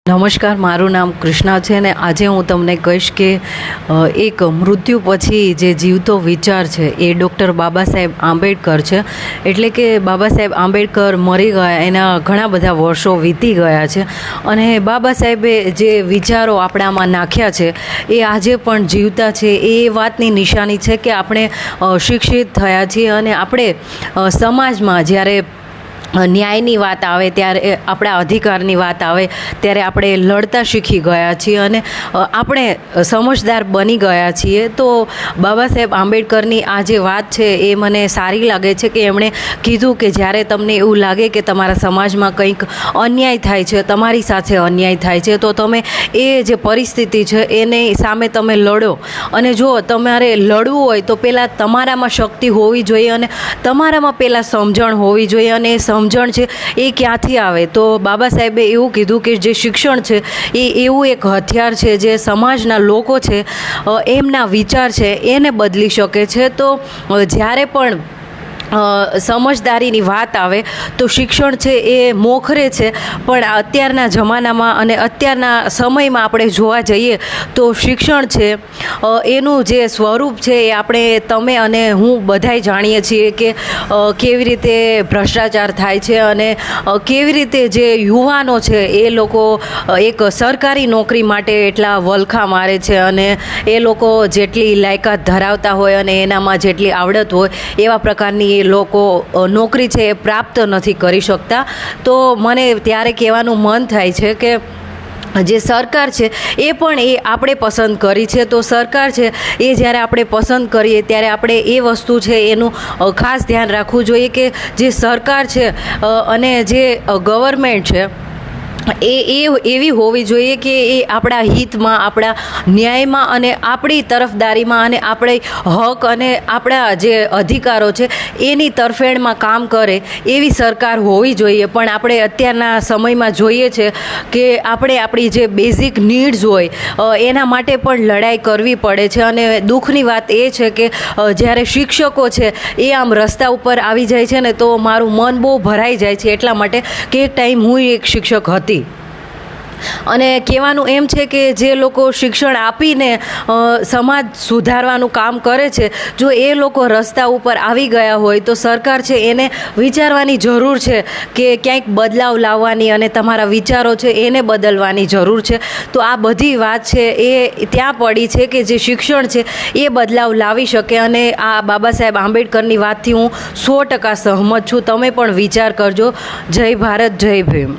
નમસ્કાર, મારું નામ કૃષ્ણા છે ને આજે હું તમને કહીશ કે એક મૃત્યુ પછી જે જીવતો વિચાર છે એ ડૉક્ટર બાબા સાહેબ આંબેડકર છે. એટલે કે બાબા સાહેબ આંબેડકર મરી ગયા, એના ઘણા બધા વર્ષો વીતી ગયા છે અને બાબા સાહેબે જે વિચારો આપણામાં નાખ્યા છે એ આજે પણ જીવતા છે. એ વાતની નિશાની છે કે આપણે શિક્ષિત થયા છીએ અને આપણે સમાજમાં જ્યારે ન્યાયની વાત આવે ત્યારે, આપણા અધિકારની વાત આવે ત્યારે આપણે લડતા શીખી ગયા છીએ અને આપણે સમજદાર બની ગયા છીએ. તો બાબા સાહેબ આંબેડકરની આ જે વાત છે એ મને સારી લાગે છે કે એમણે કીધું કે જ્યારે તમને એવું લાગે કે તમારા સમાજમાં કંઈક અન્યાય થાય છે, તમારી સાથે અન્યાય થાય છે, તો તમે એ જે પરિસ્થિતિ છે એની સામે તમે લડો. અને જો તમારે લડવું હોય તો પહેલાં તમારામાં શક્તિ હોવી જોઈએ અને તમારામાં પહેલાં સમજણ હોવી જોઈએ. અને એ સમજણ છે એ ક્યાંથી આવે? તો બાબા સાહેબે એવું કીધું કે જે શિક્ષણ છે એ એવું એક હથિયાર છે જે સમાજના લોકો છે એમના વિચાર છે એને બદલી શકે છે. તો જ્યારે પણ સમજદારીની વાત આવે તો શિક્ષણ છે એ મોખરે છે, પણ અત્યારના જમાનામાં અને અત્યારના સમયમાં આપણે જોવા જઈએ તો શિક્ષણ છે એનું જે સ્વરૂપ છે એ તમે અને હું બધાય જાણીએ છીએ કે કેવી રીતે ભ્રષ્ટાચાર થાય છે અને કેવી રીતે જે યુવાનો છે એ લોકો એક સરકારી નોકરી માટે એટલા વલખા મારે છે અને એ લોકો જેટલી લાયકાત ધરાવતા હોય અને એનામાં જેટલી આવડત હોય એવા પ્રકારની એ લોકો નોકરી છે એ પ્રાપ્ત નથી કરી શકતા. તો મને ત્યારે કહેવાનું મન થાય છે કે જે સરકાર છે એ પણ એ આપણે પસંદ કરી છે. તો સરકાર છે એ જ્યારે આપણે પસંદ કરીએ ત્યારે આપણે એ વસ્તુ છે એનું ખાસ ધ્યાન રાખવું જોઈએ કે જે સરકાર છે અને જે ગવર્મેન્ટ છે એ એવી હોવી જોઈએ કે એ આપણા હિતમાં, આપણા ન્યાયમાં અને આપણી તરફદારીમાં અને આપણે હક અને આપણા જે અધિકારો છે એની તરફેણમાં કામ કરે એવી સરકાર હોવી જોઈએ. પણ આપણે અત્યારના સમયમાં જોઈએ છે કે આપણે આપણી જે બેઝિક નીડ્સ હોય એના માટે પણ લડાઈ કરવી પડે છે. અને દુઃખની વાત એ છે કે જ્યારે શિક્ષકો છે એ આમ રસ્તા ઉપર આવી જાય છે ને તો મારું મન બહુ ભરાઈ જાય છે, એટલા માટે કે એક ટાઈમ હું એક શિક્ષક હતી. અને કહેવાનું એમ છે કે જે લોકો શિક્ષણ આપીને સમાજ સુધારવાનું કામ કરે છે, જો એ લોકો રસ્તા ઉપર આવી ગયા હોય તો સરકાર છે એને વિચારવાની જરૂર છે કે ક્યાંક બદલાવ લાવવાની અને તમારા વિચારો છે એને બદલવાની જરૂર છે. તો આ બધી વાત છે એ ત્યાં પડી છે કે જે શિક્ષણ છે એ બદલાવ લાવી શકે. અને આ બાબા સાહેબ આંબેડકરની વાતથી હું 100% સહમત છું. તમે પણ વિચાર કરજો. જય ભારત, જય ભીમ.